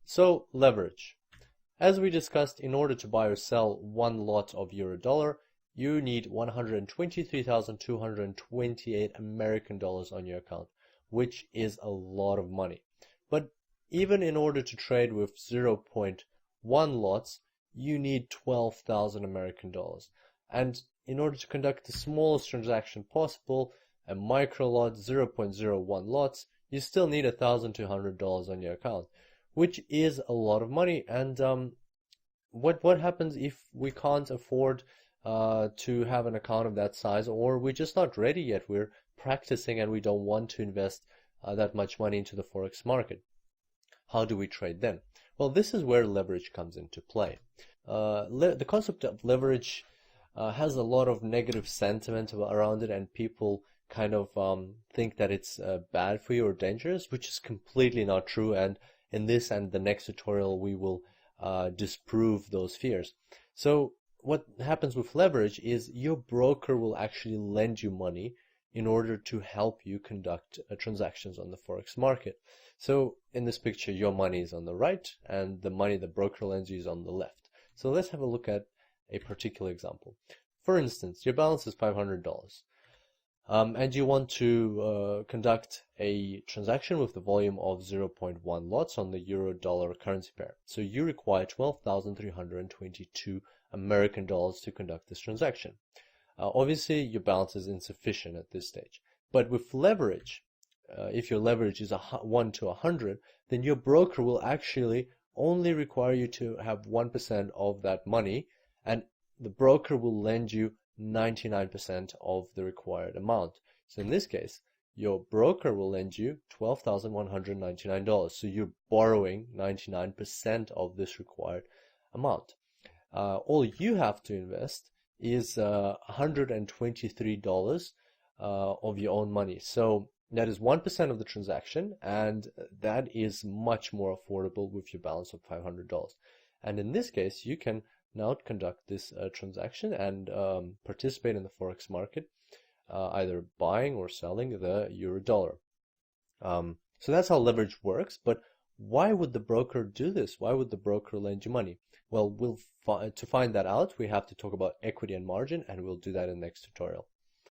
So, leverage. As we discussed, in order to buy or sell one lot of euro dollar, you need 123,228 American dollars on your account, which is a lot of money. But even in order to trade with 0.1 lots, you need 12,000 American dollars. And in order to conduct the smallest transaction possible, a micro lot, 0.01 lots, you still need $1,200 on your account, which is a lot of money. And what happens if we can't afford to have an account of that size, or we're just not ready yet? We're practicing and we don't want to invest that much money into the forex market. How do we trade then? Well, this is where leverage comes into play. The concept of leverage has a lot of negative sentiment around it, and people kind of think that it's bad for you or dangerous, which is completely not true. And in this and the next tutorial, we will disprove those fears. So what happens with leverage is your broker will actually lend you money in order to help you conduct transactions on the forex market. So in this picture, your money is on the right and the money the broker lends you is on the left. So let's have a look at a particular example. For instance, your balance is $500. And you want to conduct a transaction with the volume of 0.1 lots on the euro-dollar currency pair. So you require 12,322 American dollars to conduct this transaction. Obviously, your balance is insufficient at this stage. But with leverage, if your leverage is 1 to 100, then your broker will actually only require you to have 1% of that money, and the broker will lend you 99% of the required amount. So in this case, your broker will lend you $12,199. So you're borrowing 99% of this required amount. All you have to invest is $123 of your own money. So that is 1% of the transaction, and that is much more affordable with your balance of $500. And in this case, you can now conduct this transaction and participate in the forex market, either buying or selling the euro dollar. So that's how leverage works. But why would the broker do this? Why would the broker lend you money? Well, to find that out, we have to talk about equity and margin, and we'll do that in the next tutorial.